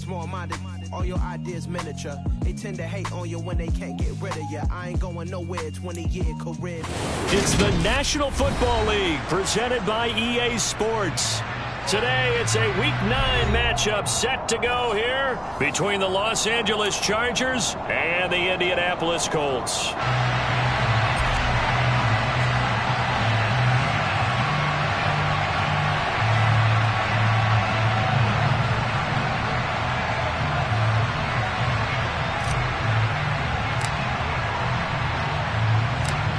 small-minded. All your ideas miniature. They tend to hate on you when they can't get rid of you. I ain't going nowhere, 20-year career. It's the National Football League presented by EA Sports. Today, it's a Week 9 matchup set to go here between the Los Angeles Chargers and the Indianapolis Colts.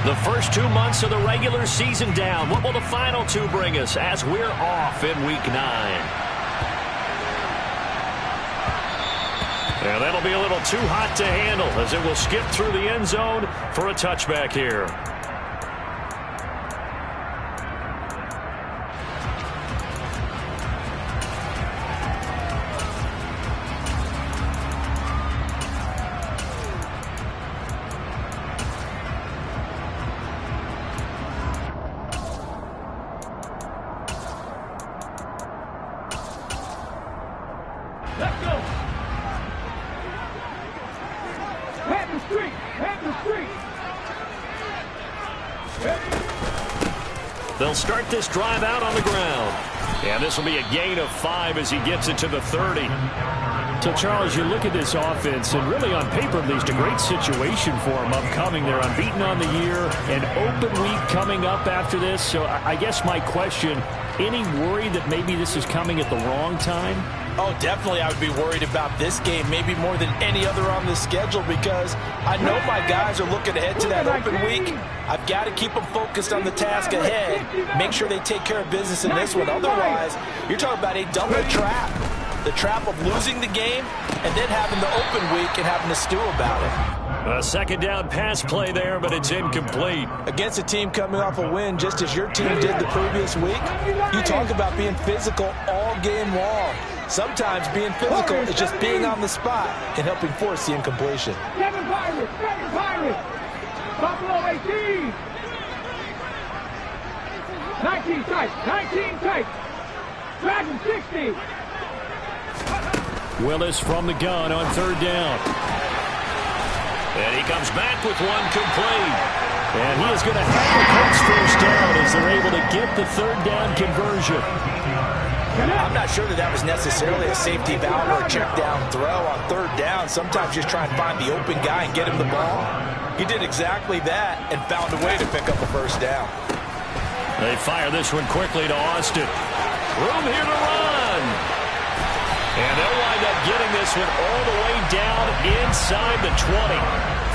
The first 2 months of the regular season down. What will the final 2 bring us as we're off in Week 9? And that'll be a little too hot to handle as it will skip through the end zone for a touchback here. They'll start this drive out on the ground. And this will be a gain of 5 as he gets it to the 30. So, Charles, you look at this offense, and really on paper, at least, a great situation for them upcoming. They're unbeaten on the year, an open week coming up after this. So I guess my question, any worry that maybe this is coming at the wrong time? Oh, definitely I would be worried about this game, maybe more than any other on the schedule, because I know my guys are looking ahead to that open week. I've got to keep them focused on the task ahead, make sure they take care of business in this one. Otherwise, you're talking about a double trap. The trap of losing the game and then having the open week and having to stew about it. A second down pass play there, but it's incomplete. Against a team coming off a win just as your team did the previous week, you talk about being physical all game long. Sometimes being physical is just being on the spot and helping force the incompletion. Buffalo 18. 19 tight. 19 tight. Dragon 60. Willis from the gun on third down. And he comes back with one complete. And he is going to have the Colts first down as they're able to get the third down conversion. I'm not sure that was necessarily a safety valve or a check down throw on third down. Sometimes you just try and find the open guy and get him the ball. He did exactly that and found a way to pick up a first down. They fire this one quickly to Austin. Room here to run. And they'll wind up getting this one all the way down inside the 20.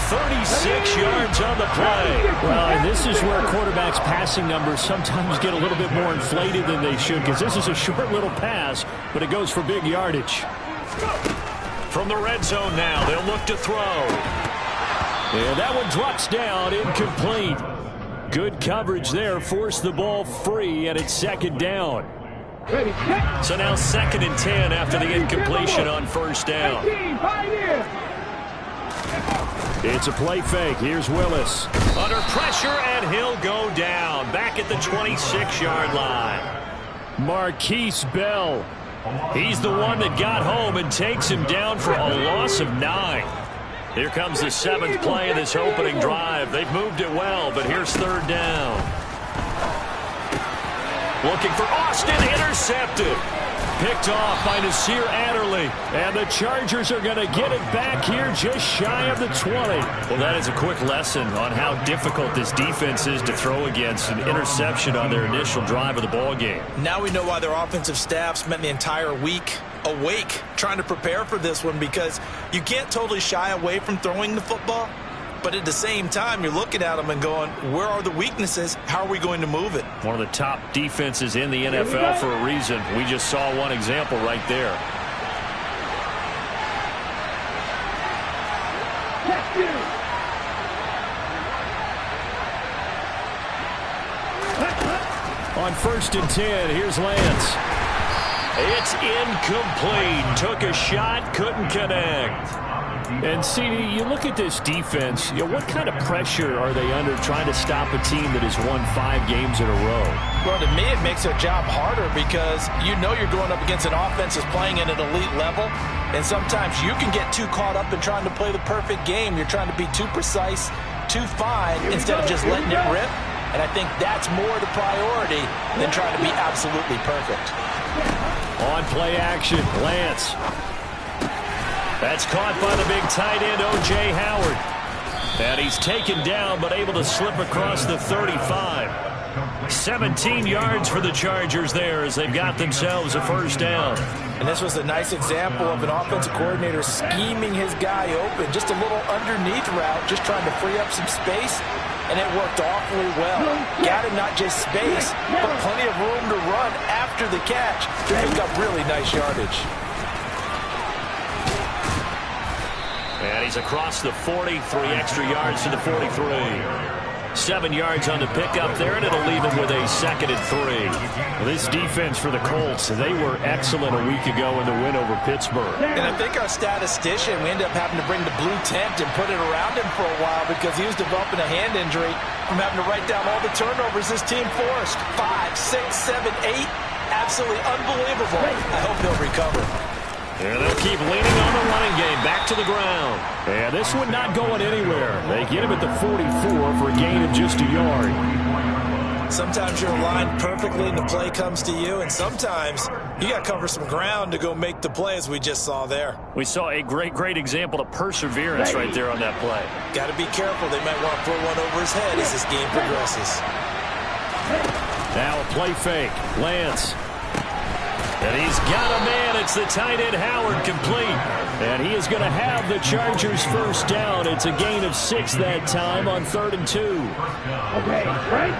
36 yards on the play. Well, and this is where quarterbacks' passing numbers sometimes get a little bit more inflated than they should, because this is a short little pass, but it goes for big yardage. From the red zone now, they'll look to throw. And that one drops down, incomplete. Good coverage there, forced the ball free, and it's second down. So now 2nd and 10 after the incompletion on first down. It's a play fake. Here's Willis. Under pressure, and he'll go down. Back at the 26-yard line. Marquise Bell. He's the one that got home and takes him down for a loss of 9. Here comes the 7th play of this opening drive. They've moved it well, but here's third down. Looking for Austin, intercepted. Picked off by Nasir Adderley. And the Chargers are going to get it back here just shy of the 20. Well, that is a quick lesson on how difficult this defense is to throw against. An interception on their initial drive of the ball game. Now we know why their offensive staff spent the entire week awake trying to prepare for this one, because you can't totally shy away from throwing the football. But at the same time, you're looking at them and going, where are the weaknesses? How are we going to move it? One of the top defenses in the NFL for a reason. We just saw one example right there. On 1st and 10, here's Lance. It's incomplete. Took a shot, couldn't connect. And CD, you look at this defense, what kind of pressure are they under trying to stop a team that has won 5 games in a row? Well, to me, it makes their job harder because you know you're going up against an offense that's playing at an elite level, and sometimes you can get too caught up in trying to play the perfect game. You're trying to be too precise, too fine, instead of just letting it rip. And I think that's more the priority than trying to be absolutely perfect. On play action, Lance. That's caught by the big tight end, O.J. Howard. And he's taken down, but able to slip across the 35. 17 yards for the Chargers there as they've got themselves a first down. And this was a nice example of an offensive coordinator scheming his guy open. Just a little underneath route, just trying to free up some space. And it worked awfully well. Got him not just space, but plenty of room to run after the catch to pick up really nice yardage. And he's across the 40, 3 extra yards to the 43. 7 yards on the pickup there, and it'll leave him with a 2nd and 3. Well, this defense for the Colts, they were excellent a week ago in the win over Pittsburgh. And I think our statistician, we ended up having to bring the blue tent and put it around him for a while because he was developing a hand injury from having to write down all the turnovers this team forced. 5, 6, 7, 8. Absolutely unbelievable. I hope he'll recover. And they'll keep leaning on the running game. Back to the ground. And this one not going anywhere. They get him at the 44 for a gain of just a yard. Sometimes you're aligned perfectly and the play comes to you, and sometimes you got to cover some ground to go make the play, as we just saw there. We saw a great example of perseverance right there on that play. Got to be careful. They might want to throw one over his head as this game progresses. Now a play fake. Lance. And he's got a man. It's the tight end Howard complete. And he is going to have the Chargers first down. It's a gain of 6 that time on 3rd and 2. Okay, right?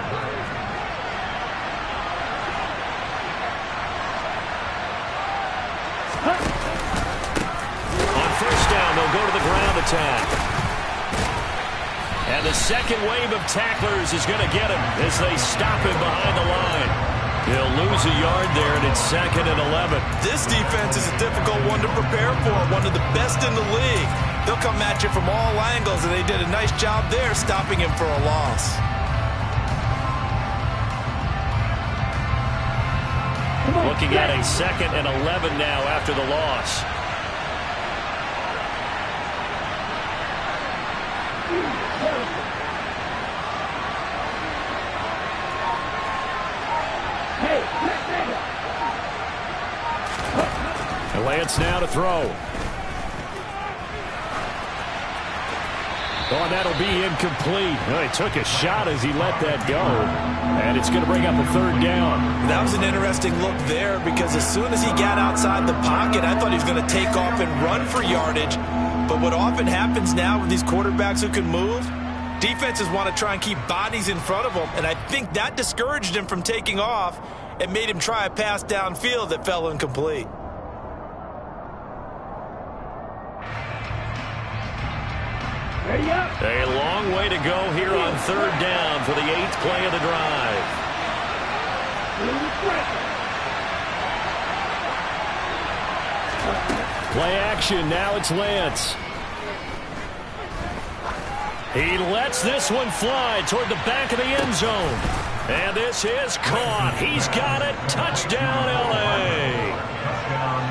On first down, they'll go to the ground attack. And the second wave of tacklers is going to get him as they stop him behind the line. He'll lose a yard there, and it's 2nd and 11. This defense is a difficult one to prepare for, one of the best in the league. They'll come at you from all angles, and they did a nice job there stopping him for a loss. Looking at a 2nd and 11 now after the loss. And Lance now to throw. Oh, and that'll be incomplete. Oh, he took a shot as he let that go. And it's going to bring up a 3rd down. That was an interesting look there because as soon as he got outside the pocket, I thought he was going to take off and run for yardage. But what often happens now with these quarterbacks who can move, defenses want to try and keep bodies in front of them. And I think that discouraged him from taking off and made him try a pass downfield that fell incomplete. A long way to go here on 3rd down for the 8th play of the drive. Play action. Now it's Lance. He lets this one fly toward the back of the end zone. And this is caught. He's got it. Touchdown, L.A.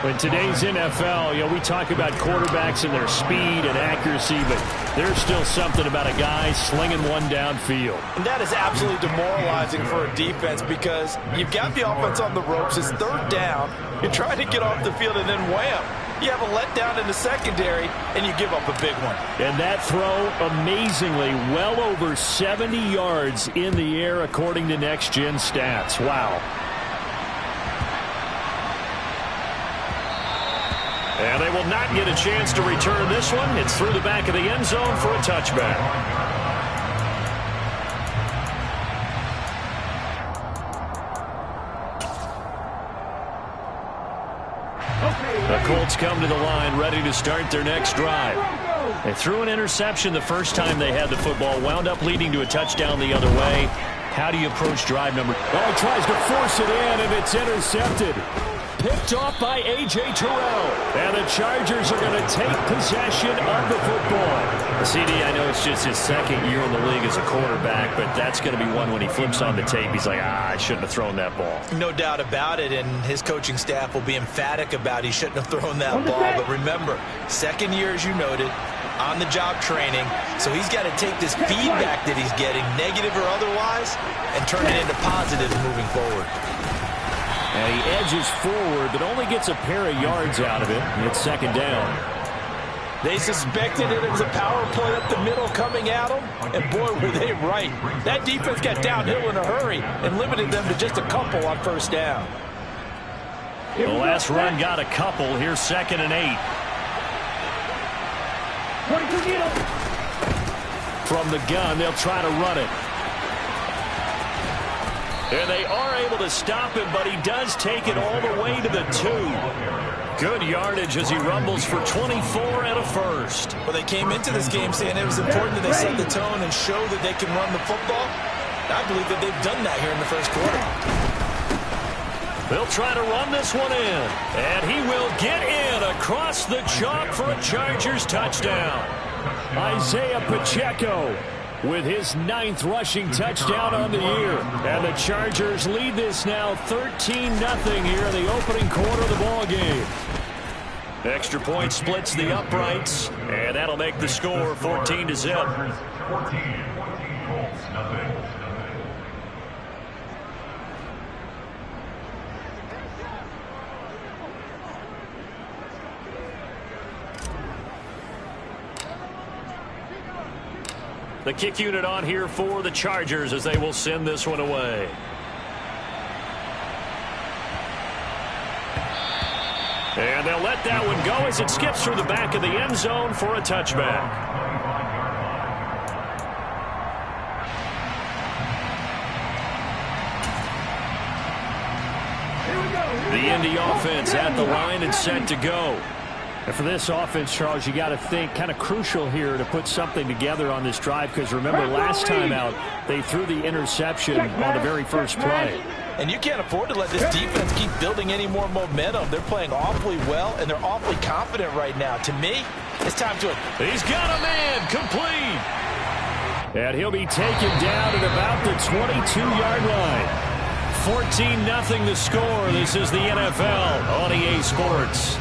In today's NFL, we talk about quarterbacks and their speed and accuracy, but there's still something about a guy slinging one downfield. And that is absolutely demoralizing for a defense because you've got the offense on the ropes. It's 3rd down. You're trying to get off the field, and then wham, you have a letdown in the secondary, and you give up a big one. And that throw, amazingly, well over 70 yards in the air, according to Next Gen Stats. Wow. And they will not get a chance to return this one. It's through the back of the end zone for a touchback. The Colts come to the line ready to start their next drive. They threw an interception the first time they had the football, wound up leading to a touchdown the other way. How do you approach drive number? Oh, he tries to force it in, and it's intercepted. picked off by A.J. Terrell. And the Chargers are going to take possession of the football. CD, I know it's just his second year in the league as a quarterback, but that's going to be one when he flips on the tape. He's like, I shouldn't have thrown that ball. No doubt about it, and his coaching staff will be emphatic about he shouldn't have thrown that ball. But remember, second year, as you noted, on-the-job training, so he's got to take this feedback that he's getting, negative or otherwise, and turn it into positives moving forward. And he edges forward, but only gets a pair of yards out of it. It's second down. They suspected it was a power play up the middle coming at them, and boy, were they right. That defense got downhill in a hurry and limited them to just a couple on first down. The last run got a couple. Here's 2nd and 8. From the gun, they'll try to run it. And they are able to stop him, but he does take it all the way to the 2. Good yardage as he rumbles for 24 and a first. Well, they came into this game saying it was important that they set the tone and show that they can run the football. I believe that they've done that here in the first quarter. They'll try to run this one in. And he will get in across the chalk for a Chargers touchdown. Isaiah Pacheco with his 9th rushing touchdown on the year. And the Chargers lead this now 13-0 here in the opening quarter of the ball game. Extra point splits the uprights, and that'll make the score 14-0. The kick unit on here for the Chargers as they will send this one away. And they'll let that one go as it skips through the back of the end zone for a touchback. The Indy offense at the line and set to go. And for this offense, Charles, you got to think kind of crucial here to put something together on this drive, because remember last time out they threw the interception on the very first play. And you can't afford to let this defense keep building any more momentum. They're playing awfully well, and they're awfully confident right now. To me, it's time to... He's got a man complete. And he'll be taken down at about the 22-yard line. 14-0 the score. This is the NFL on EA Sports.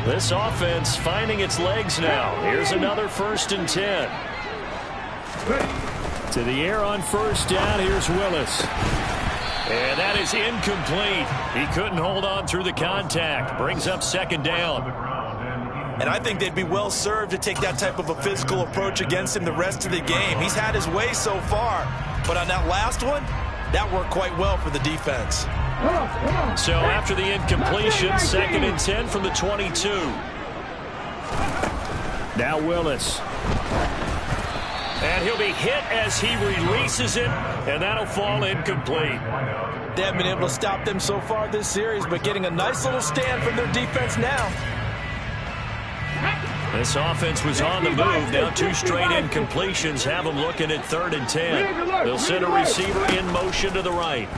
This offense finding its legs now. Here's another 1st and 10. To the air on first down. Here's Willis. And that is incomplete. He couldn't hold on through the contact. Brings up 2nd down. And I think they'd be well served to take that type of a physical approach against him the rest of the game. He's had his way so far. But on that last one, that worked quite well for the defense. So after the incompletion, 2nd and 10 from the 22. Now Willis. And he'll be hit as he releases it, and that'll fall incomplete. They haven't been able to stop them so far this series, but getting a nice little stand from their defense now. This offense was on the move. Now 2 straight incompletions have them looking at 3rd and 10. They'll send a receiver in motion to the right.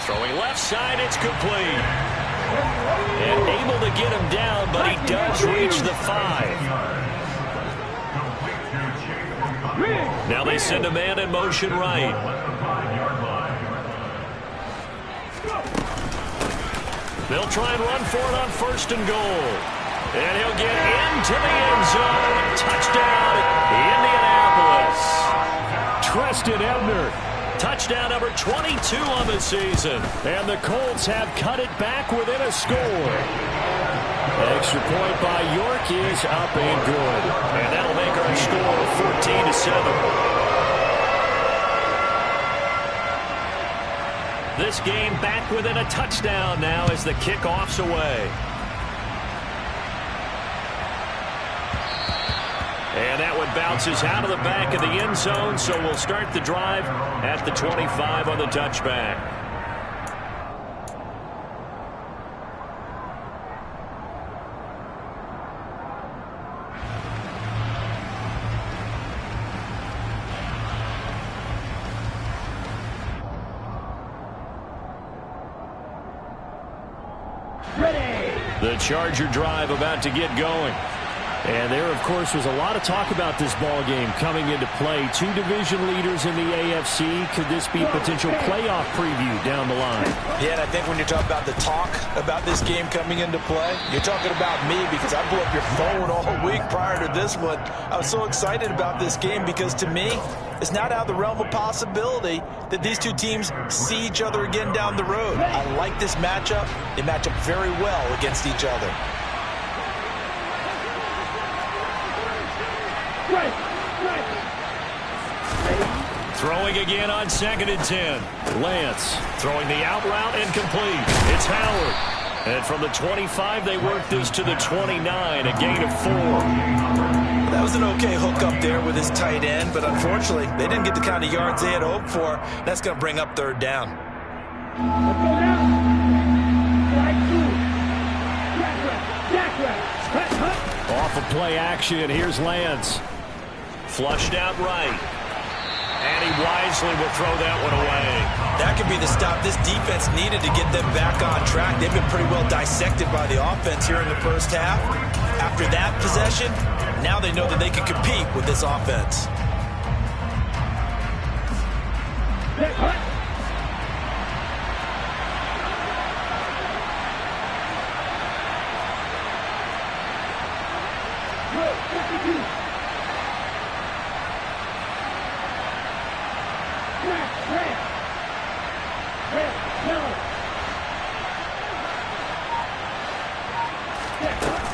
Throwing left side, it's complete. And able to get him down, but he does reach the 5. Now they send a man in motion right. They'll try and run for it on 1st and goal. And he'll get into the end zone. Touchdown, Indianapolis. Treston Ebner. Touchdown number 22 on the season. And the Colts have cut it back within a score. Extra point by York is up and good. And that'll make our score 14-7. This game back within a touchdown now as the kickoff's away. And that one bounces out of the back of the end zone, so we'll start the drive at the 25 on the touchback. Ready. The Charger drive about to get going. And there, of course, was a lot of talk about this ball game coming into play. Two division leaders in the AFC. Could this be a potential playoff preview down the line? Yeah, and I think when you're talking about the talk about this game coming into play, you're talking about me because I blew up your phone all week prior to this one. I was so excited about this game because, to me, it's not out of the realm of possibility that these two teams see each other again down the road. I like this matchup. They match up very well against each other. Throwing again on 2nd and 10. Lance throwing the out route incomplete. It's Howard. And from the 25, they work this to the 29, a gain of 4. That was an okay hook up there with his tight end, but unfortunately, they didn't get the kind of yards they had hoped for. That's going to bring up 3rd down. Let's go now. Off of play action, here's Lance. Flushed out right. And he wisely will throw that one away. That could be the stop this defense needed to get them back on track. They've been pretty well dissected by the offense here in the first half. After that possession, now they know that they can compete with this offense.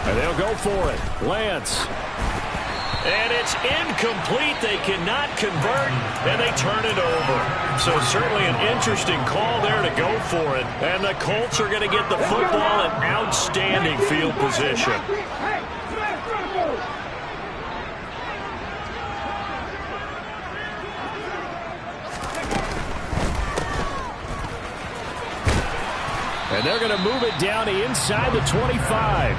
And they'll go for it. Lance. And it's incomplete. They cannot convert, and they turn it over. So certainly an interesting call there to go for it. And the Colts are going to get the football in outstanding field position. And they're going to move it down to inside the 25.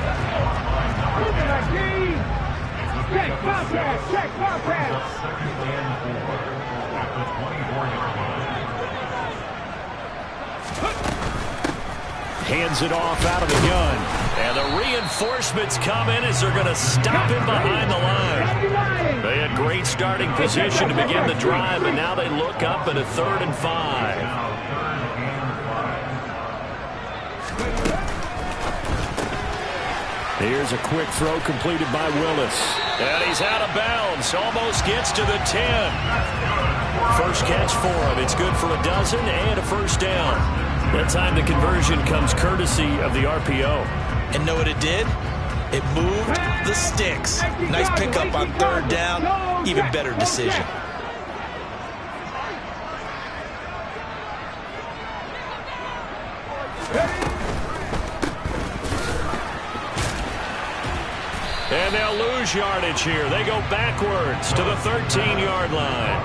Check, Bobcat! Check, Bobcat! Hands it off out of the gun. And the reinforcements come in as they're going to stop him behind the line. They had great starting position to begin the drive, and now they look up at a 3rd and 5. Here's a quick throw completed by Willis. And he's out of bounds. Almost gets to the 10. First catch for him. It's good for a dozen and a 1st down. That time the conversion comes courtesy of the RPO. And know what it did? It moved the sticks. Nice pickup on 3rd down. Even better decision. And they'll lose yardage here. They go backwards to the 13-yard line.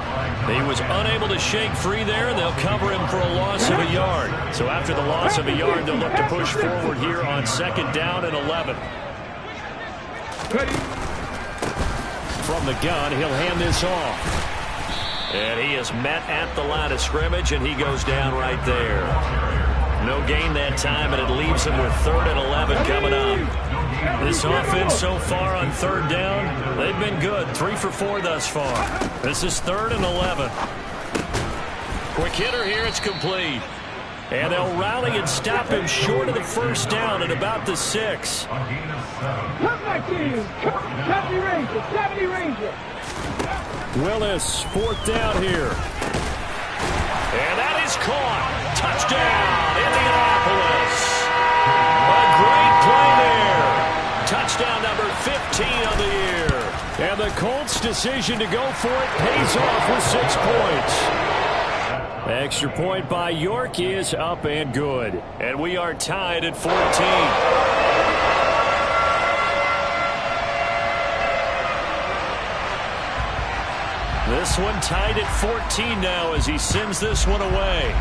He was unable to shake free there, and they'll cover him for a loss of a yard. So after the loss of a yard, they'll look to push forward here on 2nd down and 11. From the gun, he'll hand this off. And he is met at the line of scrimmage, and he goes down right there. No gain that time, and it leaves him with 3rd and 11 coming up. This offense so far on 3rd down, they've been good. 3 for 4 thus far. This is 3rd and 11. Quick hitter here, it's complete. And they'll rally and stop him short of the 1st down at about the 6. Come back in. 70 Ranger. Willis, 4th down here. And that is caught. Touchdown, Indianapolis. A great play there. Touchdown number 15 of the year. And the Colts' decision to go for it pays off with 6 points. Extra point by York is up and good. And we are tied at 14. This one tied at 14 now as he sends this one away.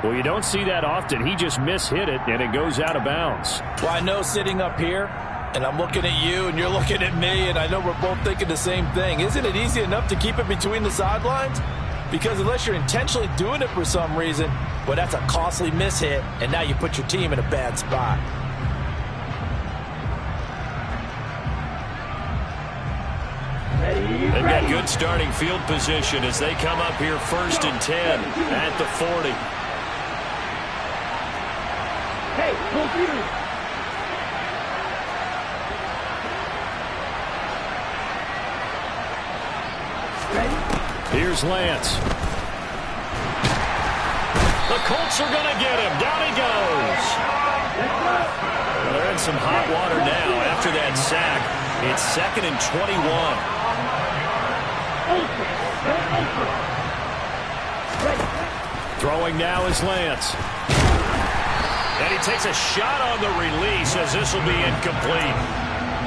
Well, you don't see that often. He just mishit it, and it goes out of bounds. Well, I know sitting up here, and I'm looking at you, and you're looking at me, and I know we're both thinking the same thing. Isn't it easy enough to keep it between the sidelines? because unless you're intentionally doing it for some reason, well, that's a costly mishit, and now you put your team in a bad spot. They've got good starting field position as they come up here 1st and 10 at the 40. Hey, computer. Here's Lance. The Colts are going to get him. Down he goes. Well, they're in some hot water now after that sack. It's 2nd and 21. Throwing now is Lance. And he takes a shot on the release as this will be incomplete.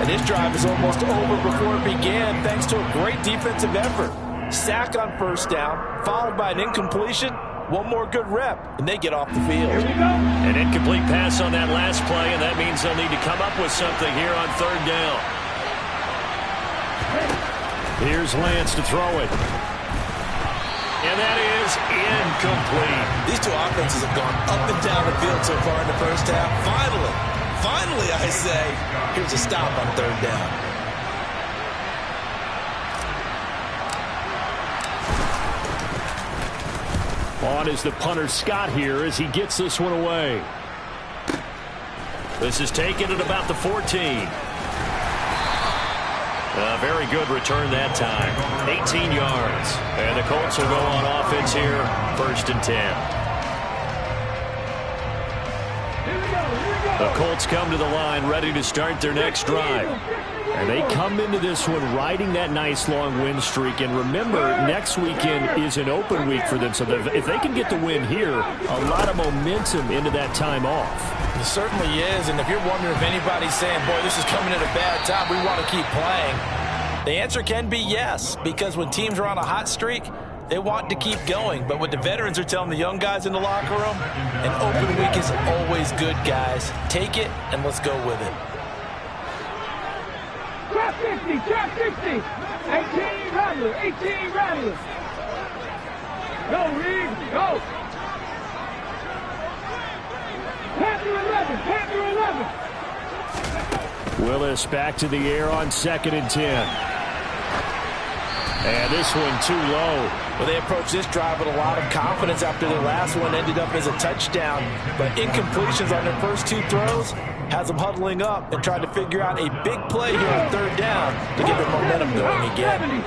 And this drive is almost over before it began thanks to a great defensive effort. Sack on 1st down, followed by an incompletion. One more good rep, and they get off the field. An incomplete pass on that last play, and that means they'll need to come up with something here on 3rd down. Here's Lance to throw it. And that is incomplete. These two offenses have gone up and down the field so far in the 1st half. Finally, I say, here's a stop on 3rd down. On is the punter Scott here as he gets this one away. This is taken at about the 14. A very good return that time. 18 yards. And the Colts will go on offense here, 1st and 10. The Colts come to the line ready to start their next drive. And they come into this one riding that nice long win streak. And remember, next weekend is an open week for them. So if they can get the win here, a lot of momentum into that time off. It certainly is. And if you're wondering if anybody's saying, boy, this is coming at a bad time, we want to keep playing, the answer can be yes. Because when teams are on a hot streak, they want to keep going. But what the veterans are telling the young guys in the locker room, an open week is always good, guys. Take it and let's go with it. Drop 60, drop 60. 18 Rattler, 18 Rattler. Go, Reed, go. Panther 11, Panther 11. Willis back to the air on 2nd and 10. And this one too low. Well, they approached this drive with a lot of confidence after their last one ended up as a touchdown. But incompletions on their first 2 throws has them huddling up and trying to figure out a big play here on 3rd down to get their momentum going again.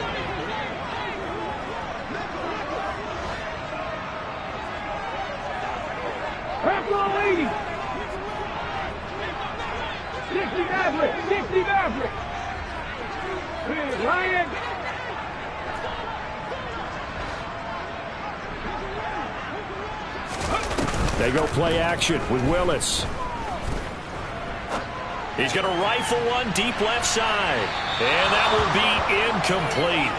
Purple 80. 60 Maverick, 60 Maverick. Ryan. They go play action with Willis. He's going to rifle one deep left side. And that will be incomplete.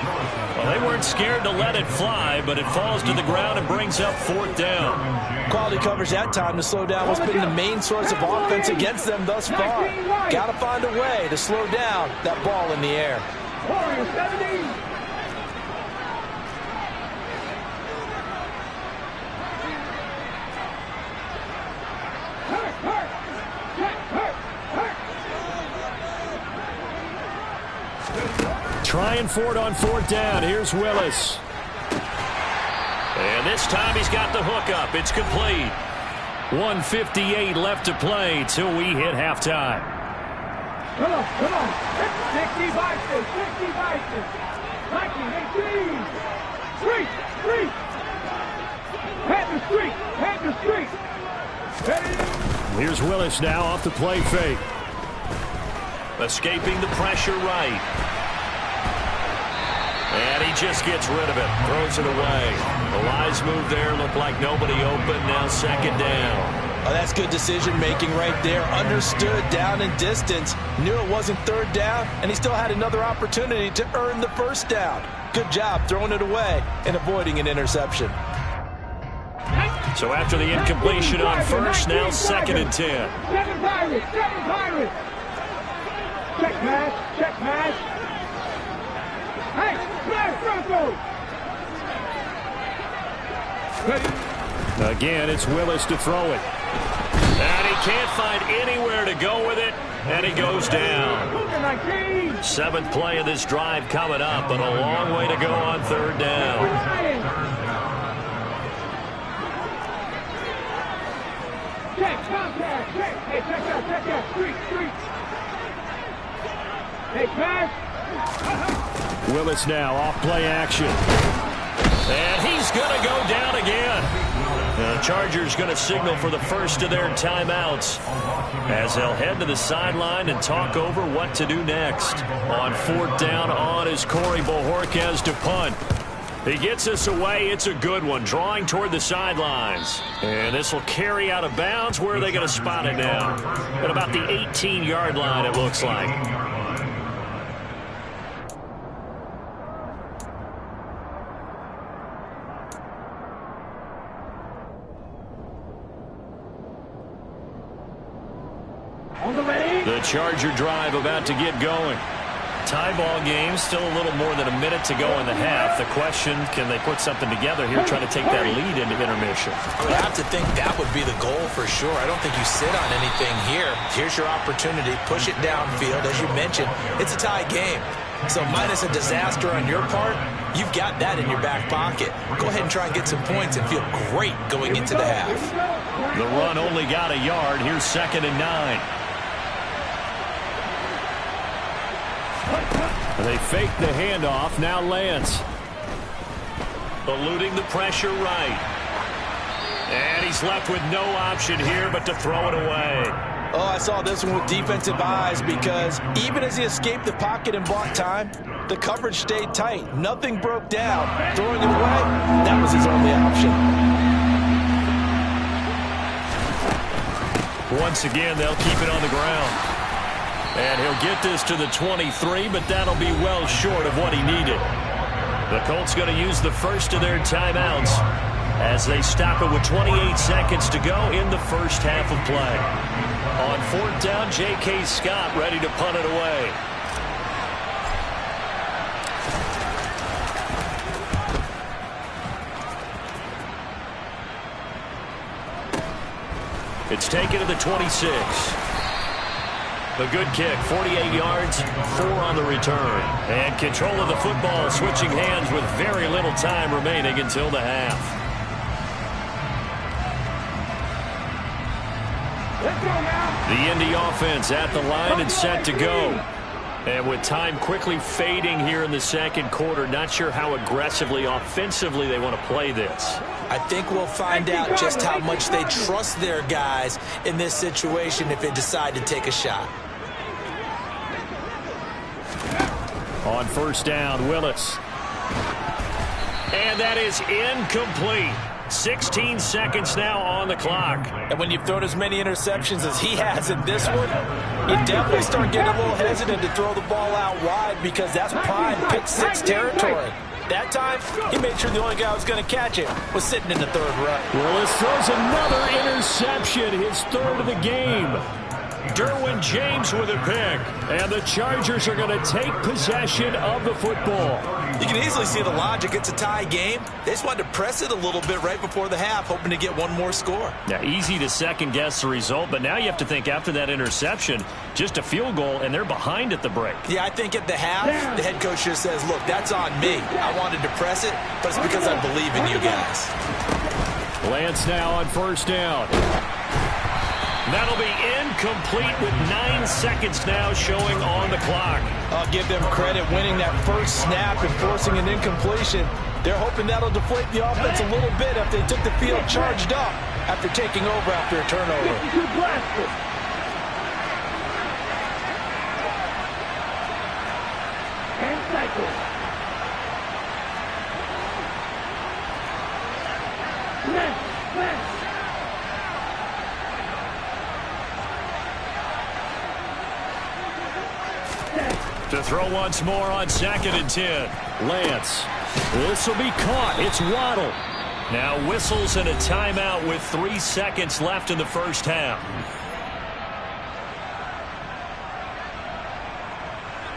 Well, they weren't scared to let it fly, but it falls to the ground and brings up 4th down. Quality coverage that time to slow down what's been the main source of offense against them thus far. Got to find a way to slow down that ball in the air. Warrior 17. Trying for it on 4th down. Here's Willis. And this time he's got the hook up. It's complete. 1:58 left to play till we hit halftime. Come on. 60 Bison, 60 Bison. 19, 18. Panther streak. Ready? Here's Willis now off the play fake. Escaping the pressure right. And he just gets rid of it. Throws it away. The wise move there. Looked like nobody open. Now 2nd down. Oh, that's good decision-making right there. Understood down and distance. Knew it wasn't 3rd down, and he still had another opportunity to earn the 1st down. Good job throwing it away and avoiding an interception. So after the incompletion on 1st, now 2nd and 10. 7 Pirates. Check match. Hey, smash Bronco. Ready? Again, it's Willis to throw it. And he can't find anywhere to go with it, and he goes down. 19. Seventh play of this drive coming up, but a long way to go on third down. Check, contact, check. Hey, check out. Street. Hey, pass. Willis now off play action. And he's going to go down again. The Chargers going to signal for the first of their timeouts as they'll head to the sideline and talk over what to do next. On fourth down on is Corey Bojorquez to punt. He gets us away. It's a good one, drawing toward the sidelines. And this will carry out of bounds. Where are they going to spot it now? At about the 18-yard line, it looks like. The Charger drive about to get going. Tie ball game, still a little more than a minute to go in the half. The question, can they put something together here, try to take that lead into intermission? I would have to think that would be the goal for sure. I don't think you sit on anything here. Here's your opportunity. Push it downfield. As you mentioned, it's a tie game. So minus a disaster on your part, you've got that in your back pocket. Go ahead and try and get some points and feel great going into the half. The run only got a yard. Here's 2nd and 9. They fake the handoff. Now Lance. Eluding the pressure right. And he's left with no option here but to throw it away. Oh, I saw this one with defensive eyes because even as he escaped the pocket and bought time, the coverage stayed tight. Nothing broke down. Throwing it away, that was his only option. Once again, they'll keep it on the ground. And he'll get this to the 23, but that'll be well short of what he needed. The Colts going to use the first of their timeouts as they stop it with 28 seconds to go in the first half of play. On fourth down, J.K. Scott ready to punt it away. It's taken to the 26. A good kick, 48 yards, 4 on the return. And control of the football, switching hands with very little time remaining until the half. The Indy offense at the line and set to go. And with time quickly fading here in the second quarter, not sure how aggressively, offensively they want to play this. I think we'll find out just how much they trust their guys in this situation if they decide to take a shot. On first down, Willis. And that is incomplete. 16 seconds now on the clock. And when you've thrown as many interceptions as he has in this one, you definitely start getting a little hesitant to throw the ball out wide because that's prime pick six territory. That time, he made sure the only guy who was going to catch it was sitting in the third row. Willis throws another interception, his third of the game. Derwin James with a pick. And the Chargers are going to take possession of the football. You can easily see the logic. It's a tie game. They just wanted to press it a little bit right before the half, hoping to get one more score. Yeah, easy to second-guess the result, but now you have to think after that interception, just a field goal, and they're behind at the break. Yeah, I think at the half, the head coach just says, look, that's on me. I wanted to press it, but it's because I believe in you guys. Lance now on first down. That'll be incomplete with 9 seconds now showing on the clock. I'll give them credit winning that first snap and forcing an incompletion. They're hoping that'll deflate the offense a little bit if they took the field charged up after taking over after a turnover. And cycle. To throw once more on 2nd and 10. Lance. This will be caught. It's Waddle. Now whistles and a timeout with 3 seconds left in the first half.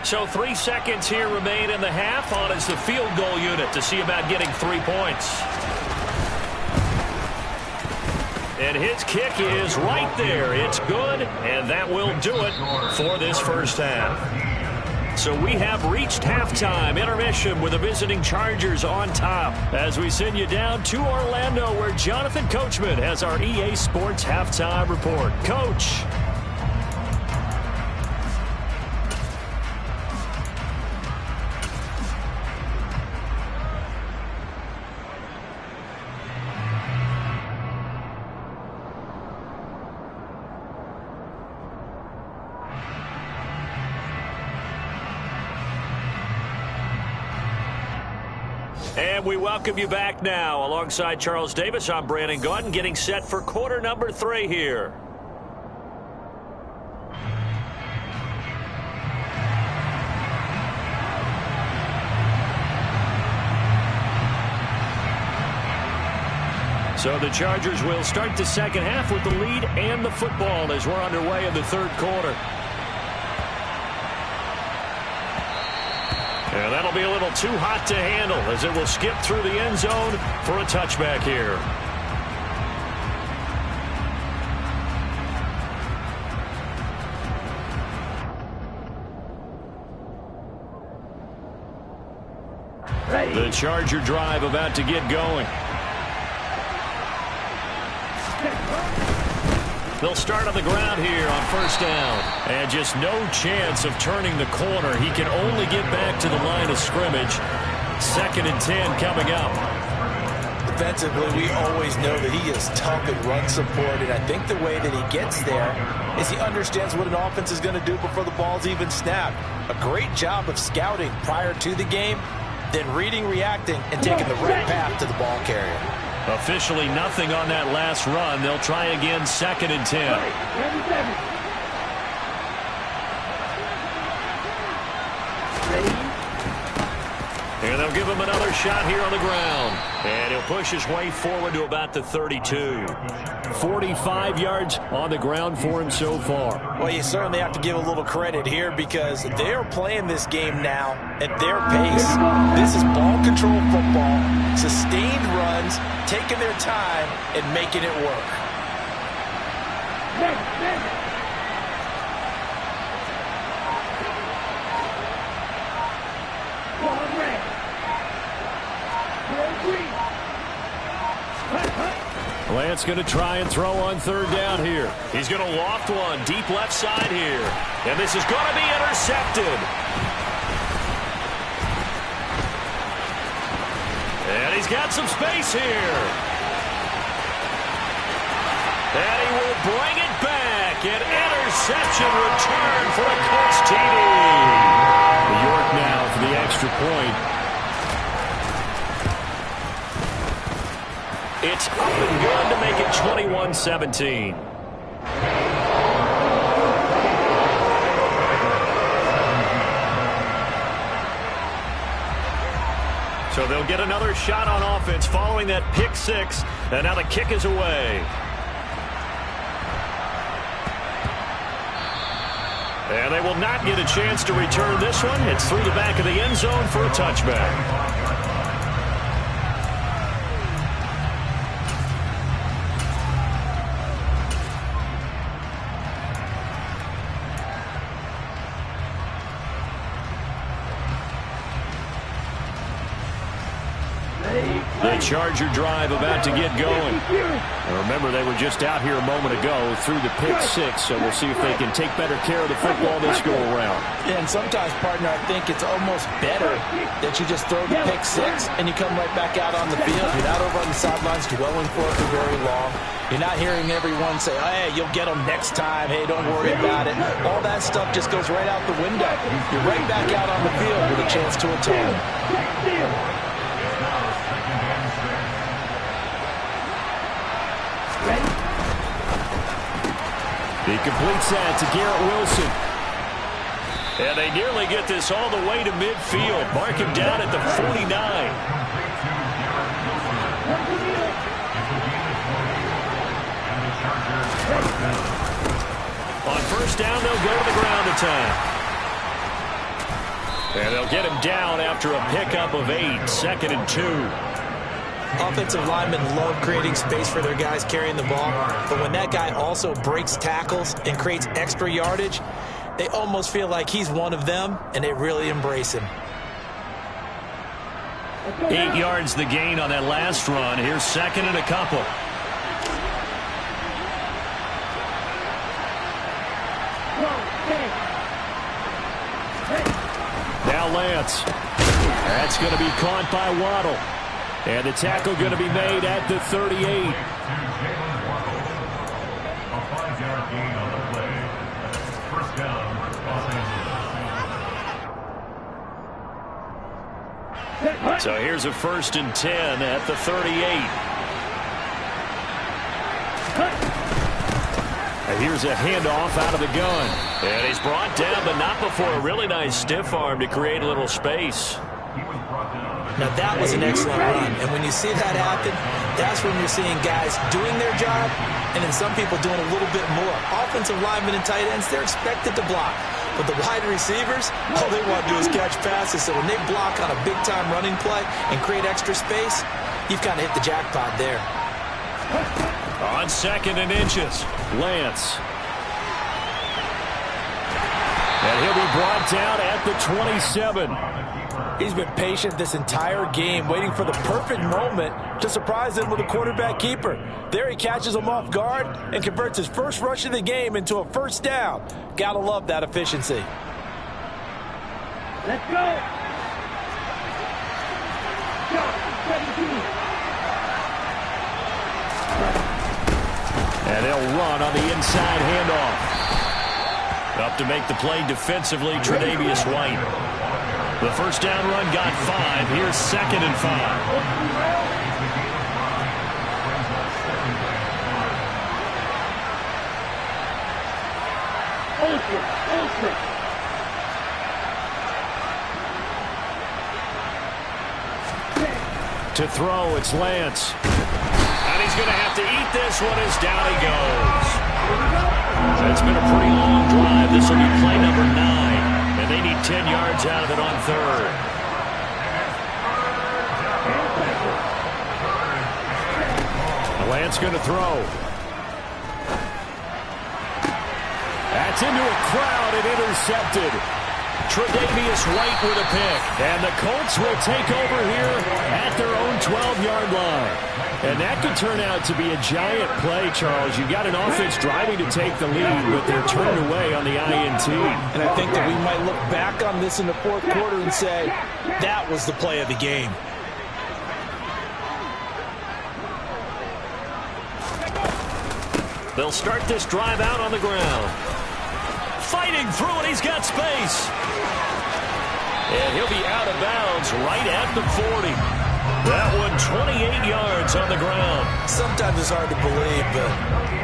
So 3 seconds here remain in the half. On is the field goal unit to see about getting 3 points. And his kick is right there. It's good, and that will do it for this first half. So we have reached halftime intermission with the visiting Chargers on top as we send you down to Orlando where Jonathan Coachman has our EA Sports halftime report. Coach. And we welcome you back now. Alongside Charles Davis, I'm Brandon Gaudin, getting set for quarter number 3 here. So the Chargers will start the second half with the lead and the football as we're underway in the third quarter. And that'll be a little too hot to handle as it will skip through the end zone for a touchback here. The Charger drive about to get going. They'll start on the ground here on first down. And just no chance of turning the corner. He can only get back to the line of scrimmage. 2nd and 10 coming up. Defensively, we always know that he is tough in run support, and I think the way that he gets there is he understands what an offense is going to do before the ball's even snapped. A great job of scouting prior to the game, then reading, reacting, and taking the right path to the ball carrier. Officially nothing on that last run. They'll try again 2nd and 10. And they'll give him another shot here on the ground. And he'll push his way forward to about the 32. 45 yards on the ground for him so far. Well, you certainly have to give a little credit here because they're playing this game now at their pace. This is ball control football, sustained runs, taking their time and making it work. Lance going to try and throw on third down here. He's going to loft one deep left side here. And this is going to be intercepted. And he's got some space here. And he will bring it back. An interception return for a Colts TD. York now for the extra point. It's up and good to make it 21-17. So they'll get another shot on offense following that pick six. And now the kick is away. And they will not get a chance to return this one. It's through the back of the end zone for a touchback. The Charger drive about to get going. And remember, they were just out here a moment ago through the pick six, so we'll see if they can take better care of the football this go-around. Yeah, and sometimes, partner, I think it's almost better that you just throw the pick six and you come right back out on the field. You're not over on the sidelines dwelling for it for very long. You're not hearing everyone say, oh, hey, you'll get them next time. Hey, don't worry about it. All that stuff just goes right out the window. You're right back out on the field with a chance to atone. He completes that to Garrett Wilson. And they nearly get this all the way to midfield. Mark him down at the 49. On first down, they'll go to the ground attack. And they'll get him down after a pickup of 8. 2nd and 2. Offensive linemen love creating space for their guys carrying the ball, but when that guy also breaks tackles and creates extra yardage, they almost feel like he's one of them, and they really embrace him. 8 yards the gain on that last run. Here's second and a couple. Now Lance. That's going to be caught by Waddle. And the tackle going to be made at the 38. A 5-yard gain on the play. First down, Los Angeles. So here's a 1st and 10 at the 38. And here's a handoff out of the gun. And he's brought down, but not before a really nice stiff arm to create a little space. Now that was an excellent run, and when you see that happen, that's when you're seeing guys doing their job, and then some people doing a little bit more. Offensive linemen and tight ends, they're expected to block. But the wide receivers, all they want to do is catch passes. So when they block on a big-time running play and create extra space, you've kind of hit the jackpot there. On 2nd and inches, Lance. And he'll be brought down at the 27. He's been patient this entire game, waiting for the perfect moment to surprise them with a quarterback keeper. There he catches him off guard and converts his first rush of the game into a first down. Gotta love that efficiency. Let's go. And they'll run on the inside handoff. Up to make the play defensively, Tre'Davious White. The first down run got 5. Here's 2nd and 5. To throw, it's Lance. And he's going to have to eat this one as down he goes. It's been a pretty long drive. This will be play number 9. And they need 10 yards out of it on 3rd. Lance going to throw. That's into a crowd and intercepted. Tre'Davious White with a pick. And the Colts will take over here at their own 12-yard line. And that could turn out to be a giant play, Charles. You've got an offense driving to take the lead, but they're turned away on the INT. And I think that we might look back on this in the 4th quarter and say, that was the play of the game. They'll start this drive out on the ground. Fighting through it, he's got space. And he'll be out of bounds right at the 40. That one 28 yards on the ground. Sometimes it's hard to believe, but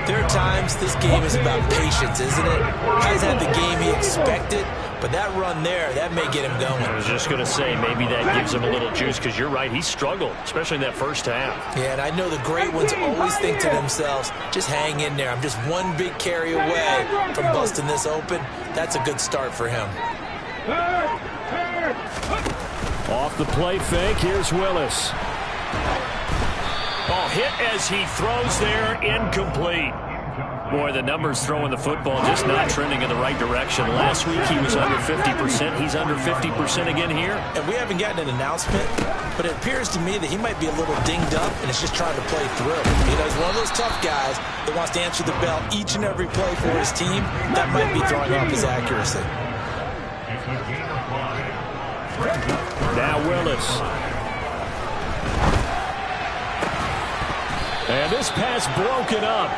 there are times this game is about patience, isn't it? He's had the game he expected, but that run there, that may get him going. I was just going to say, maybe that gives him a little juice, because you're right, he struggled, especially in that first half. Yeah, and I know the great ones always think to themselves, just hang in there. I'm just one big carry away from busting this open. That's a good start for him. Off the play fake, here's Willis. Oh, hit as he throws there, incomplete. Boy, the numbers throwing the football just not trending in the right direction. Last week he was under 50%. He's under 50% again here. And we haven't gotten an announcement, but it appears to me that he might be a little dinged up and is just trying to play through. You know, he's one of those tough guys that wants to answer the bell each and every play for his team. That might be throwing off his accuracy. Now Willis. And this pass broken up.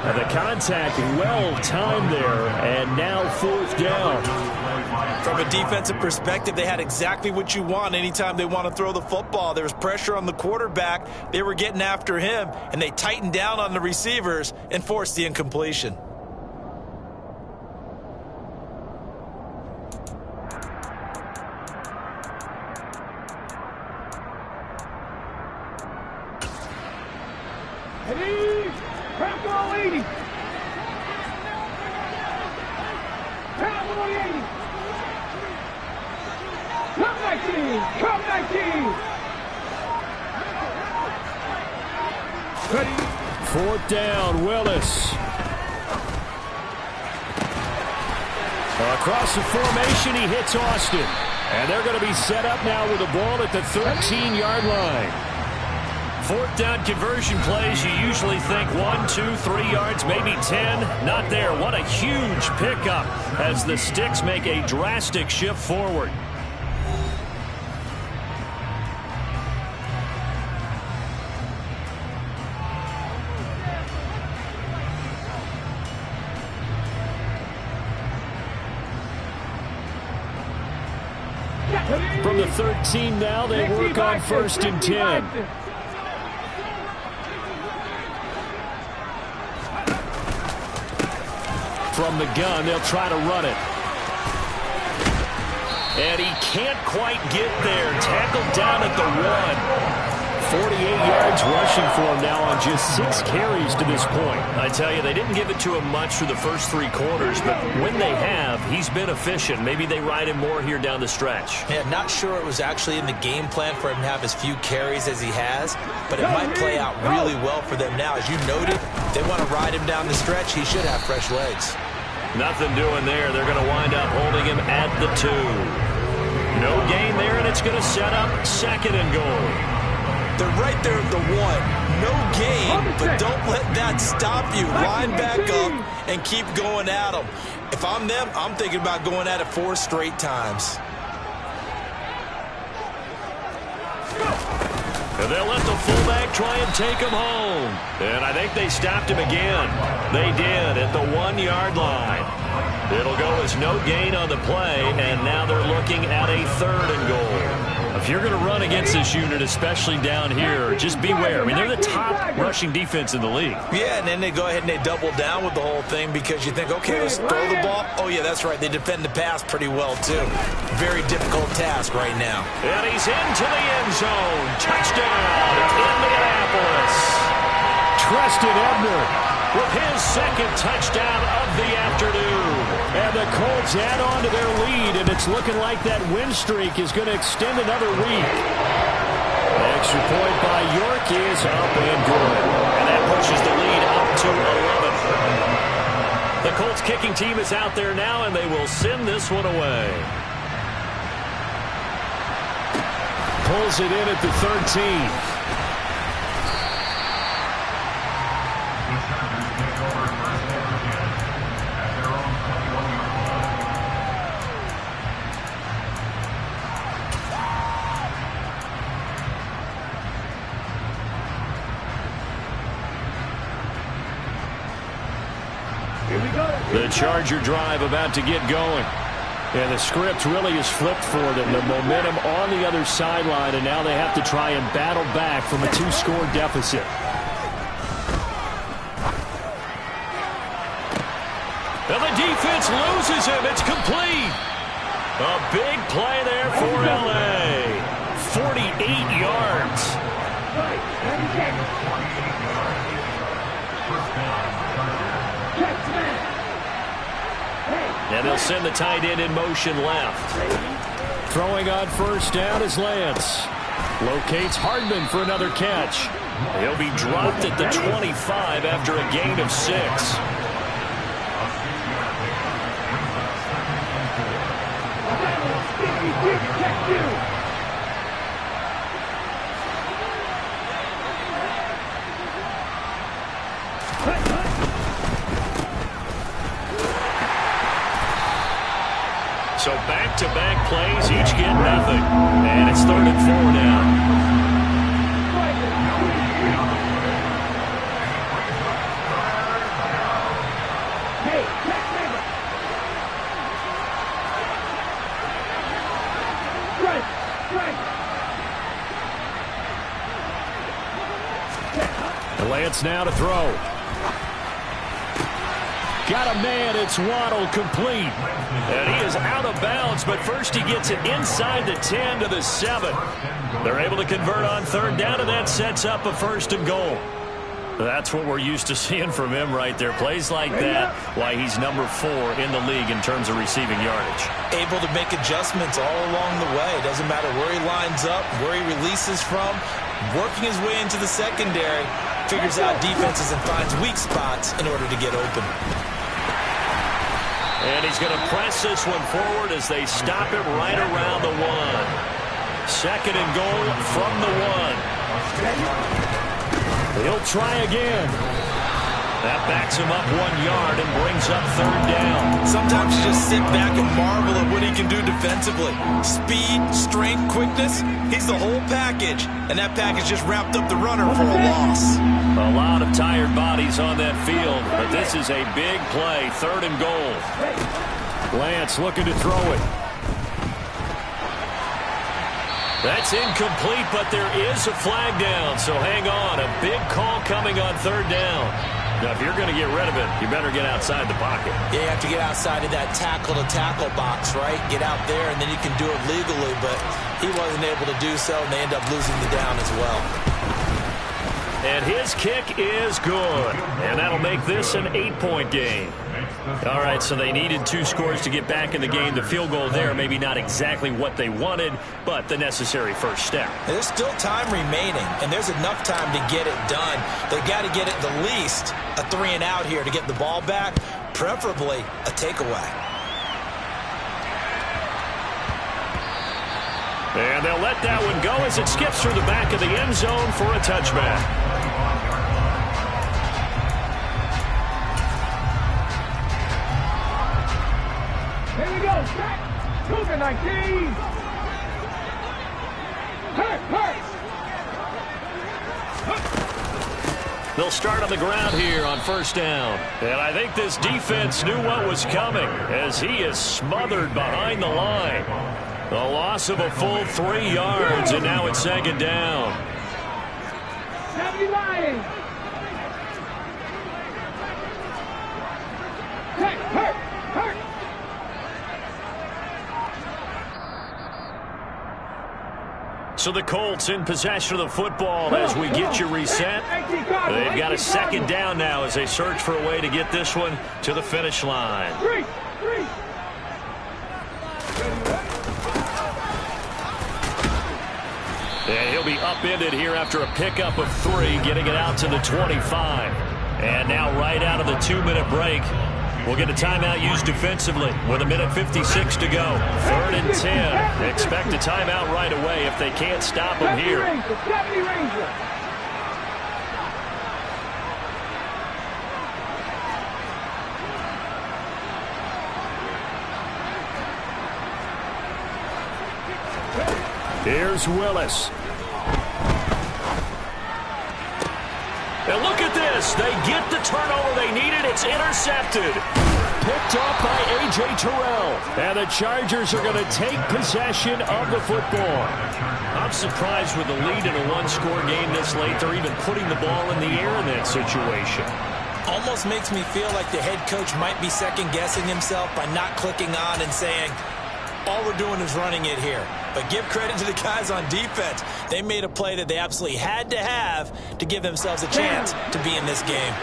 And the contact well timed there, and now 4th down. From a defensive perspective, they had exactly what you want anytime they want to throw the football. There was pressure on the quarterback. They were getting after him, and they tightened down on the receivers and forced the incompletion. 4th down, Willis. Across the formation, he hits Austin. And they're going to be set up now with the ball at the 13-yard line. 4th down conversion plays, you usually think 1, 2, 3 yards, maybe 10. Not there. What a huge pickup as the Sticks make a drastic shift forward. From the 13 now, they work on 1st and 10. From the gun, they'll try to run it. And he can't quite get there. Tackled down at the 1. 48 yards rushing for him now on just 6 carries to this point. I tell you, they didn't give it to him much for the first 3 quarters, but when they have, he's been efficient. Maybe they ride him more here down the stretch. Yeah, not sure it was actually in the game plan for him to have as few carries as he has, but it might play out really well for them now. As you noted, they want to ride him down the stretch. He should have fresh legs. Nothing doing there. They're going to wind up holding him at the 2. No gain there, and it's going to set up 2nd and goal. They're right there at the 1. No gain, but don't let that stop you. Line back up and keep going at them. If I'm them, I'm thinking about going at it 4 straight times. And they'll let the fullback try and take him home. And I think they stopped him again. They did at the 1-yard line. It'll go as no gain on the play, and now they're looking at a 3rd and goal. If you're going to run against this unit, especially down here, just beware. I mean, they're the top rushing defense in the league. Yeah, and then they go ahead and they double down with the whole thing because you think, okay, let's throw the ball. Oh, yeah, that's right. They defend the pass pretty well, too. Very difficult task right now. And he's into the end zone. Touchdown, Indianapolis. Treston Ebner with his 2nd touchdown of the afternoon. And the Colts add on to their lead, and it's looking like that win streak is going to extend another week. Extra point by York is up and good. And that pushes the lead up to 11. The Colts kicking team is out there now, and they will send this one away. Pulls it in at the 13. The Charger drive about to get going. And the script really is flipped for them. The momentum on the other sideline, and now they have to try and battle back from a 2-score deficit. And the defense loses him. It's complete. A big play there for L.A. 48 yards. And they'll send the tight end in motion left. Throwing on 1st down is Lance. Locates Hardman for another catch. He'll be dropped at the 25 after a gain of 6. So back-to-back plays, each get nothing. And it's 3rd and 4 now. Lance now to throw. Got a man, it's Waddle, complete. And he is out of bounds, but first he gets it inside the 10 to the 7. They're able to convert on 3rd down, and that sets up a 1st and goal. That's what we're used to seeing from him right there. Plays like that, why he's number 4 in the league in terms of receiving yardage. Able to make adjustments all along the way. Doesn't matter where he lines up, where he releases from, working his way into the secondary. figures out defenses and finds weak spots in order to get open. And he's going to press this one forward as they stop it right around the 1. Second and goal from the 1. He'll try again. That backs him up 1 yard and brings up third down. Sometimes you just sit back and marvel at what he can do defensively. Speed, strength, quickness, he's the whole package. And that package just wrapped up the runner for a loss. A lot of tired bodies on that field, but this is a big play, third and goal. Lance looking to throw it. That's incomplete, but there is a flag down, so hang on. A big call coming on third down. Now, if you're going to get rid of it, you better get outside the pocket. Yeah, you have to get outside of that tackle-to-tackle box, right? Get out there, and then you can do it legally, but he wasn't able to do so, and they end up losing the down as well. And his kick is good. And that'll make this an 8-point game. All right, so they needed 2 scores to get back in the game. The field goal there, maybe not exactly what they wanted, but the necessary first step. And there's still time remaining, and there's enough time to get it done. They've got to get it the least a 3-and-out here to get the ball back, preferably a takeaway. And they'll let that one go as it skips through the back of the end zone for a touchback. Here we go, Jack. Cougar 19. Hurt. They'll start on the ground here on first down. And I think this defense knew what was coming as he is smothered behind the line. The loss of a full 3 yards, and now it's second down. 70 Lions. Hurt. So the Colts in possession of the football as we get you reset. They've got a second down now as they search for a way to get this one to the finish line. And he'll be upended here after a pickup of 3, getting it out to the 25. And now right out of the 2-minute break, we'll get a timeout used defensively with 1:56 to go. 3rd and 10. Expect a timeout right away if they can't stop them here. Here's Willis. And look at this. They get the turnover they needed. It's intercepted. Picked off by A.J. Terrell. And the Chargers are going to take possession of the football. I'm surprised with the lead in a 1-score game this late. They're even putting the ball in the air in that situation. Almost makes me feel like the head coach might be second-guessing himself by not clicking on and saying, all we're doing is running it here. But give credit to the guys on defense. They made a play that they absolutely had to have to give themselves a chance to be in this game.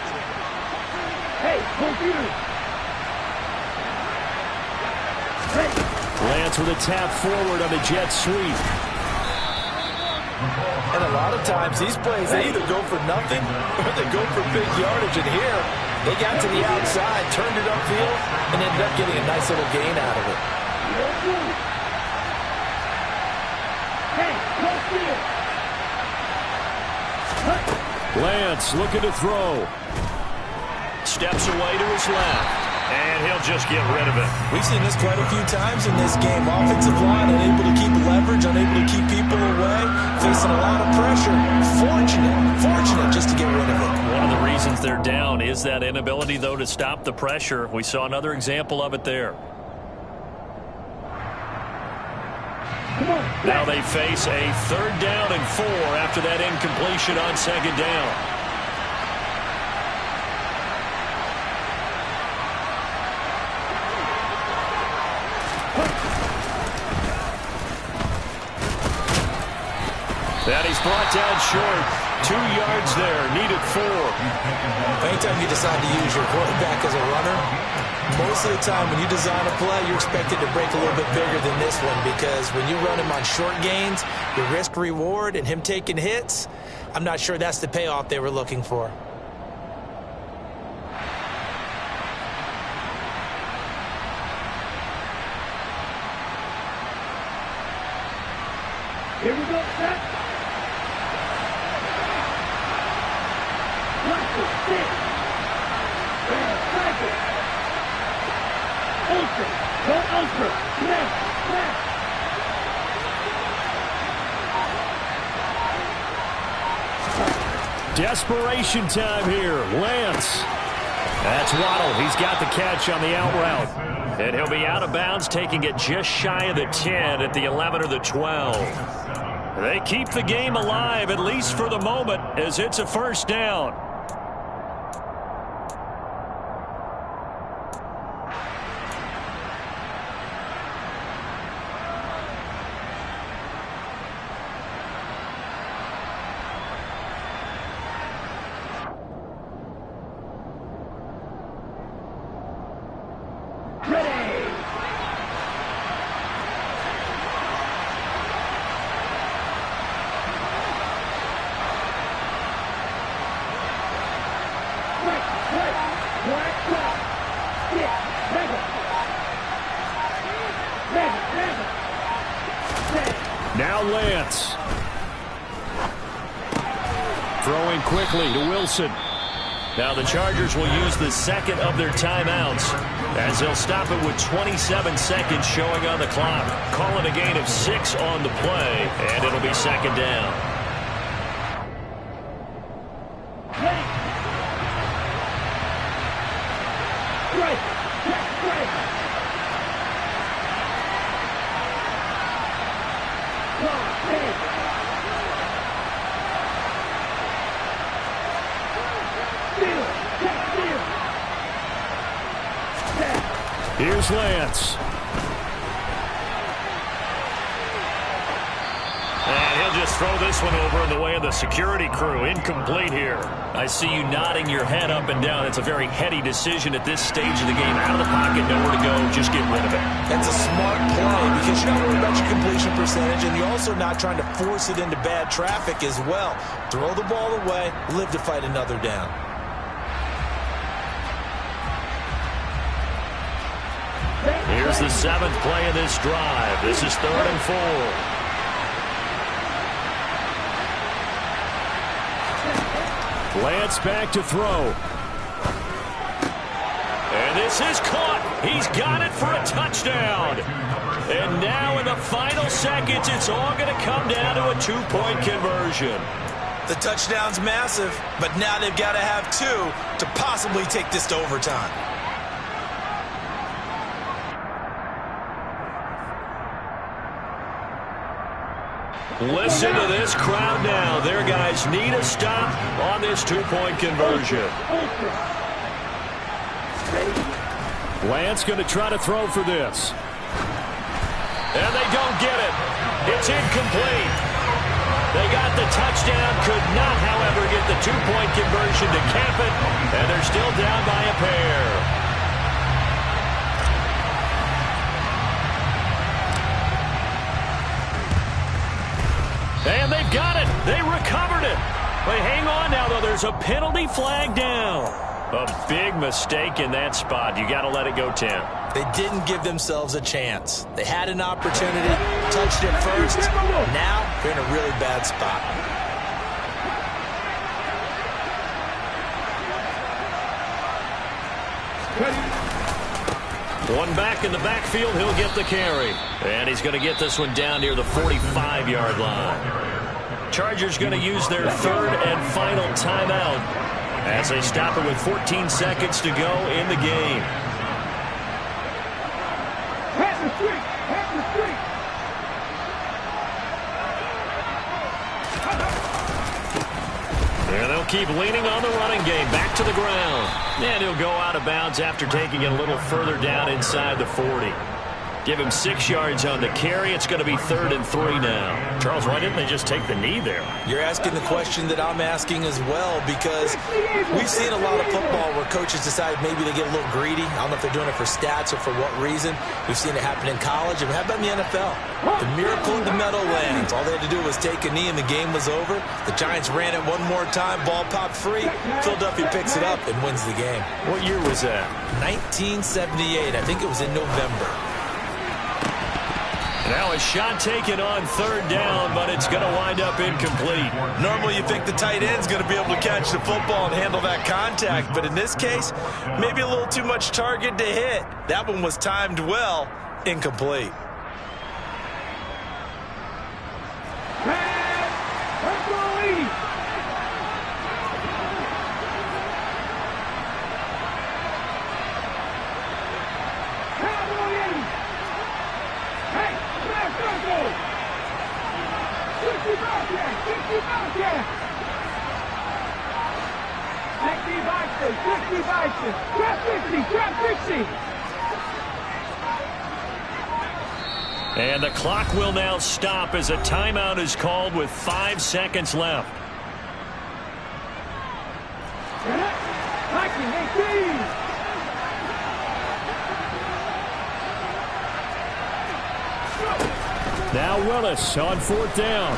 Hey, computer. Lance with a tap forward on the jet sweep. And a lot of times these plays, they either go for nothing or they go for big yardage. And here, they got to the outside, turned it upfield, and ended up getting a nice little gain out of it. Lance looking to throw. Steps away to his left. And he'll just get rid of it. We've seen this quite a few times in this game. Offensive line unable to keep leverage, unable to keep people away, facing a lot of pressure. Fortunate just to get rid of it. One of the reasons they're down is that inability, though, to stop the pressure. We saw another example of it there. Now they face a 3rd down and 4 after that incompletion on second down. That he's brought down short. 2 yards there. Needed 4. Anytime you decide to use your quarterback as a runner, most of the time when you design a play, you're expected to break a little bit bigger than this one, because when you run him on short gains, the risk-reward and him taking hits, I'm not sure that's the payoff they were looking for. Here we go, set. Ultra, go ultra, snap, snap. Desperation time here. Lance. That's Waddle. He's got the catch on the out route. And he'll be out of bounds, taking it just shy of the 10 at the 11 or the 12. They keep the game alive, at least for the moment, as it's a first down. Now Lance. Throwing quickly to Wilson. Now the Chargers will use the second of their timeouts, as they'll stop it with 27 seconds showing on the clock. Call it a gain of 6 on the play, and it'll be second down. Here's Lance. And he'll just throw this one over in the way of the security crew. Incomplete here. I see you nodding your head up and down. It's a very heady decision at this stage of the game. Out of the pocket, nowhere to go. Just get rid of it. That's a smart play, because you're not worried about your completion percentage, and you're also not trying to force it into bad traffic as well. Throw the ball away, live to fight another down. Here's the 7th play of this drive. This is 3rd and 4. Lance back to throw. And this is caught. He's got it for a touchdown. And now in the final seconds, it's all going to come down to a 2-point conversion. The touchdown's massive, but now they've got to have 2 to possibly take this to overtime. Listen to this crowd now. Their guys need a stop on this 2-point conversion. Lance going to try to throw for this. And they don't get it. It's incomplete. They got the touchdown, could not, however, get the 2-point conversion to cap it, and they're still down by a pair. And they've got it. They recovered it. But hang on now, though. There's a penalty flag down. A big mistake in that spot. You got to let it go, Tim. They didn't give themselves a chance. They had an opportunity, touched it first. Now they're in a really bad spot. One back in the backfield, he'll get the carry. And he's going to get this one down near the 45-yard line. Chargers going to use their 3rd and final timeout as they stop it with 14 seconds to go in the game. And they'll keep leaning on the running game. Back to the ground. And he'll go out of bounds after taking it a little further down inside the 40. Give him 6 yards on the carry. It's going to be 3rd and 3 now. Charles, why didn't they just take the knee there? You're asking the question that I'm asking as well, because we've seen a lot of football where coaches decide maybe they get a little greedy. I don't know if they're doing it for stats or for what reason. We've seen it happen in college, and how about in the NFL? The miracle of the Meadowlands. All they had to do was take a knee, and the game was over. The Giants ran it one more time. Ball popped free. Philadelphia picks it up and wins the game. What year was that? 1978. I think it was in November. Now a shot taken on 3rd down, but it's going to wind up incomplete. Normally you think the tight end's going to be able to catch the football and handle that contact, but in this case, maybe a little too much target to hit. That one was timed well, incomplete. And the clock will now stop as a timeout is called with 5 seconds left. Now Willis on 4th down.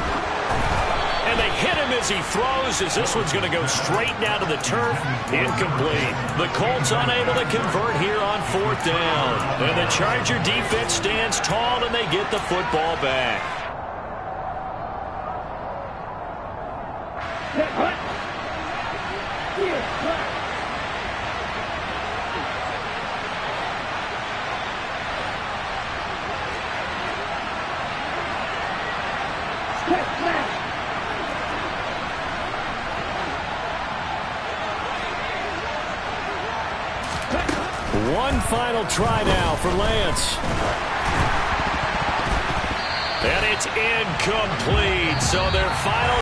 And they hit him as he throws, as this one's going to go straight down to the turf. Incomplete. The Colts unable to convert here on 4th down. And the Charger defense stands tall, and they get the football back. One final try now for Lance. And it's incomplete. So their final